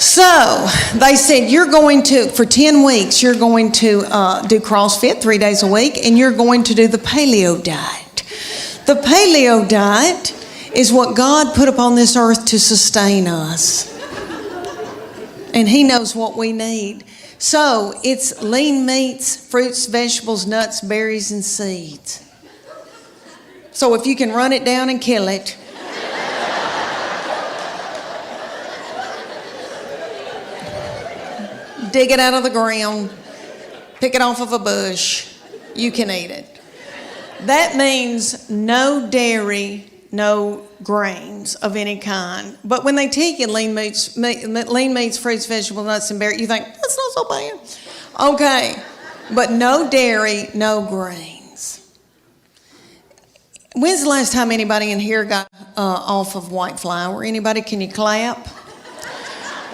So they said, for 10 weeks, you're going to do CrossFit 3 days a week, and you're going to do the Paleo diet. The Paleo diet is what God put upon this earth to sustain us. And He knows what we need. So it's lean meats, fruits, vegetables, nuts, berries, and seeds. So if you can run it down and kill it, dig it out of the ground, pick it off of a bush, you can eat it. That means no dairy, no grains of any kind. But when they take you lean meats, fruits, vegetables, nuts, and berries, you think, that's not so bad. Okay, but no dairy, no grains. When's the last time anybody in here got off of white flour? Anybody, can you clap?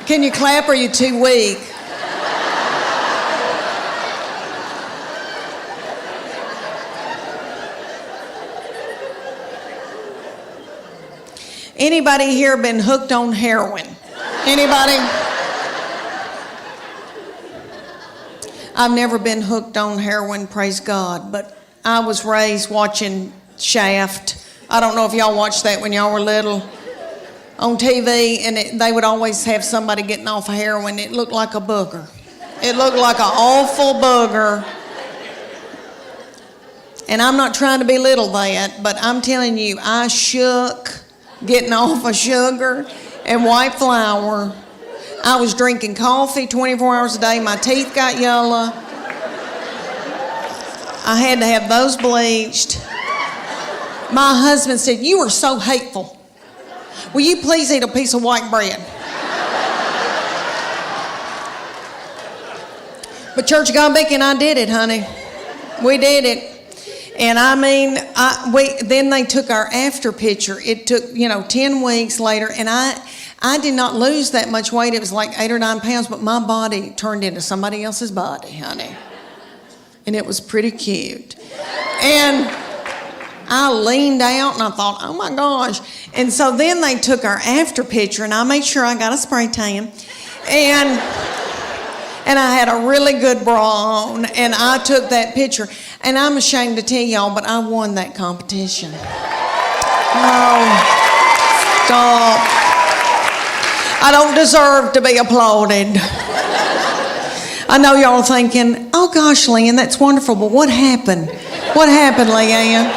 Can you clap, or are you too weak? Anybody here been hooked on heroin? Anybody? I've never been hooked on heroin, praise God, but I was raised watching Shaft. I don't know if y'all watched that when y'all were little on TV, and they would always have somebody getting off of heroin. It looked like a booger. It looked like an awful booger. And I'm not trying to belittle that, but I'm telling you, I shook getting off of sugar and white flour. I was drinking coffee 24 hours a day. My teeth got yellow. I had to have those bleached. My husband said, "You are so hateful. Will you please eat a piece of white bread?" But Church of God Beacon, I did it, honey. We did it. And I mean, then they took our after picture. It took, 10 weeks later, and I did not lose that much weight. It was like 8 or 9 pounds, but my body turned into somebody else's body, honey. And it was pretty cute. And I leaned out, and I thought, oh my gosh. And so then they took our after picture, and I made sure I got a spray tan. And I had a really good bra on, and I took that picture. And I'm ashamed to tell y'all, but I won that competition. Oh, stop. I don't deserve to be applauded. I know y'all are thinking, oh gosh, Leanne, that's wonderful, but what happened? What happened, Leanne?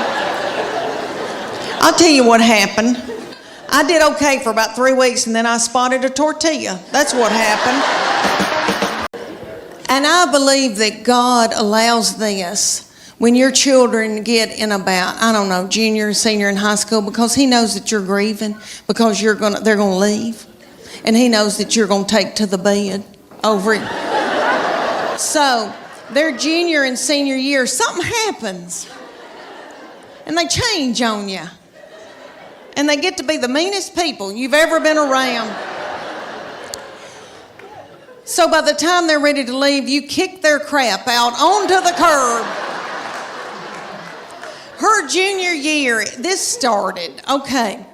I'll tell you what happened. I did okay for about 3 weeks, and then I spotted a tortilla. That's what happened. And I believe that God allows this when your children get in about, junior, senior in high school, because He knows that you're grieving, because they're going to leave. And He knows that you're going to take to the bed over it. So their junior and senior year, something happens. And they change on you. And they get to be the meanest people you've ever been around. So by the time they're ready to leave, you kick their crap out onto the curb. Her junior year, this started, okay,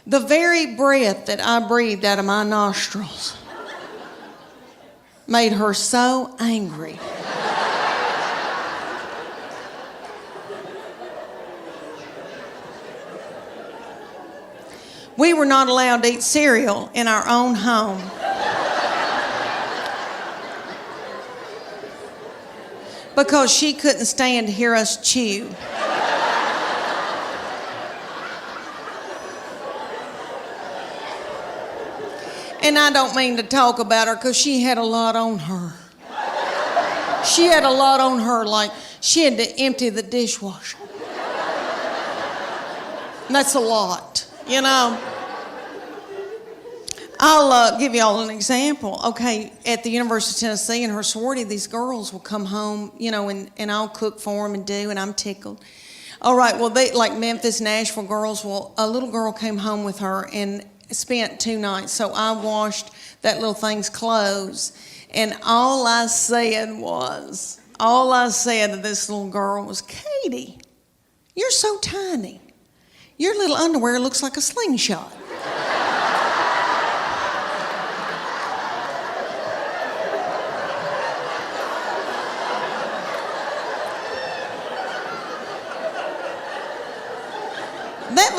the very breath that I breathed out of my nostrils made her so angry. We were not allowed to eat cereal in our own home. Because she couldn't stand to hear us chew. And I don't mean to talk about her, because she had a lot on her. She had a lot on her, like she had to empty the dishwasher. And that's a lot, I'll give y'all an example. Okay, at the University of Tennessee in her sorority, these girls will come home, and I'll cook for them and I'm tickled. All right, well, they like Memphis, Nashville girls. Well, a little girl came home with her and spent 2 nights. So I washed that little thing's clothes, and all I said to this little girl was, "Katie, you're so tiny. Your little underwear looks like a slingshot."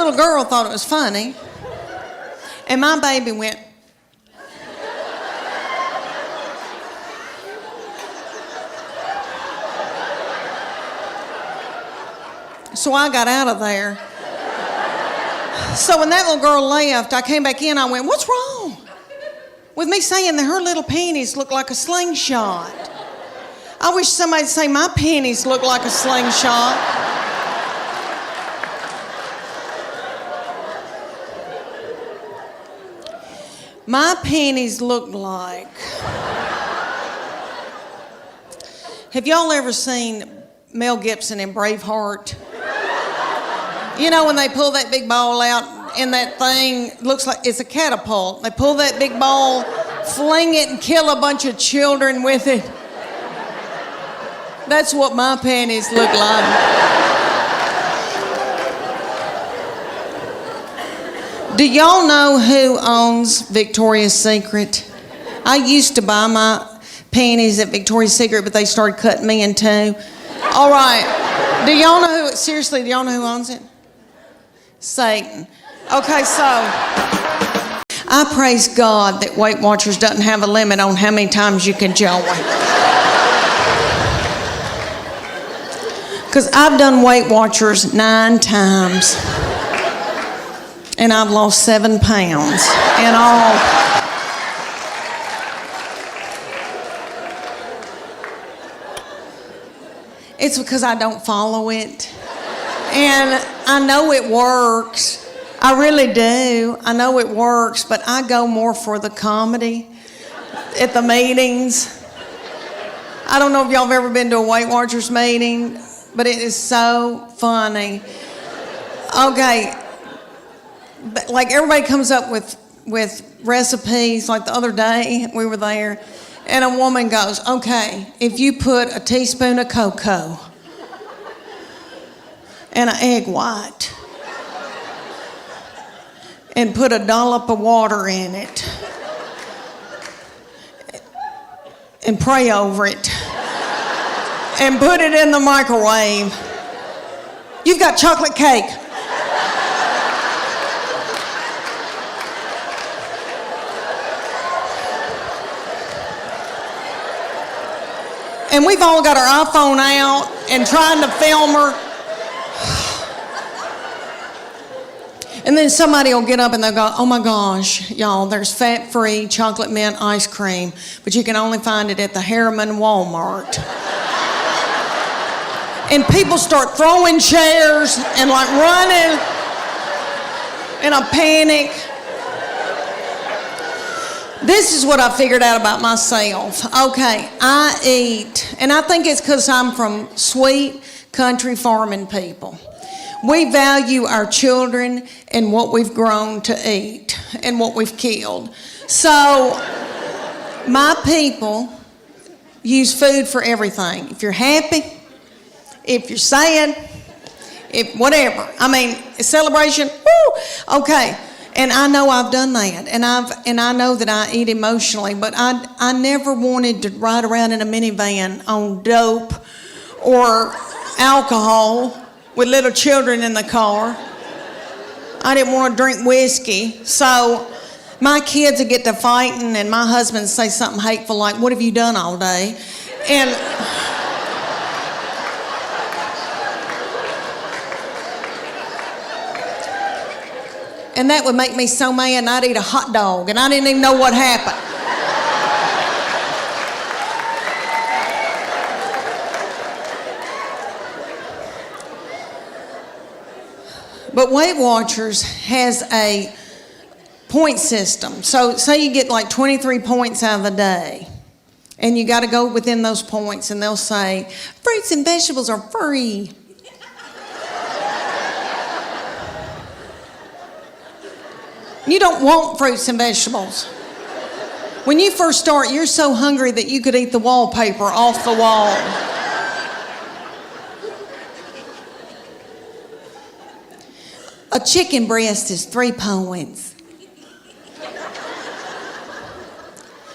little girl thought it was funny. And my baby went. So I got out of there. So when that little girl left, I came back in, I went, what's wrong with me saying that her little panties look like a slingshot? I wish somebody'd say my panties look like a slingshot. My panties look like... Have y'all ever seen Mel Gibson in Braveheart? You know when they pull that big ball out and that thing looks like it's a catapult. They pull that big ball, fling it and kill a bunch of children with it. That's what my panties look like. Do y'all know who owns Victoria's Secret? I used to buy my panties at Victoria's Secret, but they started cutting me in two. All right. Do y'all know who, seriously, do y'all know who owns it? Satan. Okay, so I praise God that Weight Watchers doesn't have a limit on how many times you can join. Because I've done Weight Watchers 9 times. And I've lost 7 pounds in all. It's because I don't follow it. And I know it works. I really do. I know it works, but I go more for the comedy at the meetings. I don't know if y'all have ever been to a Weight Watchers meeting, but it is so funny. Okay, but like everybody comes up with recipes. Like the other day, we were there, and a woman goes, okay, if you put a teaspoon of cocoa and an egg white and put a dollop of water in it and pray over it and put it in the microwave, you've got chocolate cake. And we've all got our iPhone out and trying to film her. And then somebody will get up and they'll go, oh my gosh, y'all, there's fat-free chocolate mint ice cream, but you can only find it at the Harriman Walmart. And people start throwing chairs and like running in a panic. This is what I figured out about myself. Okay, I eat, and I think it's because I'm from sweet country farming people. We value our children and what we've grown to eat and what we've killed. So my people use food for everything. If you're happy, if you're sad, if whatever. I mean, a celebration, woo, okay. And I know I've done that, and I know that I eat emotionally, but I never wanted to ride around in a minivan on dope or alcohol with little children in the car. I didn't want to drink whiskey, so my kids would get to fighting, and my husband would say something hateful like, "What have you done all day?" And that would make me so mad, and I'd eat a hot dog, and I didn't even know what happened. But Weight Watchers has a point system. So say you get like 23 points out of the day, and you got to go within those points, and they'll say, fruits and vegetables are free. You don't want fruits and vegetables. When you first start, you're so hungry that you could eat the wallpaper off the wall. A chicken breast is 3 points.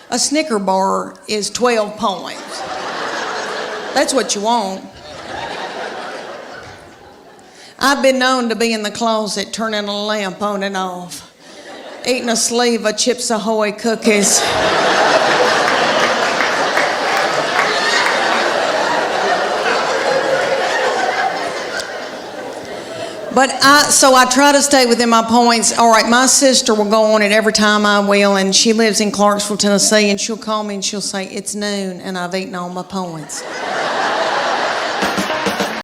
A Snicker bar is 12 points. That's what you want. I've been known to be in the closet turning a lamp on and off, eating a sleeve of Chips Ahoy cookies. But I try to stay within my points. All right, my sister will go on it every time I will, and she lives in Clarksville, Tennessee, and she'll call me and she'll say, it's noon, and I've eaten all my points.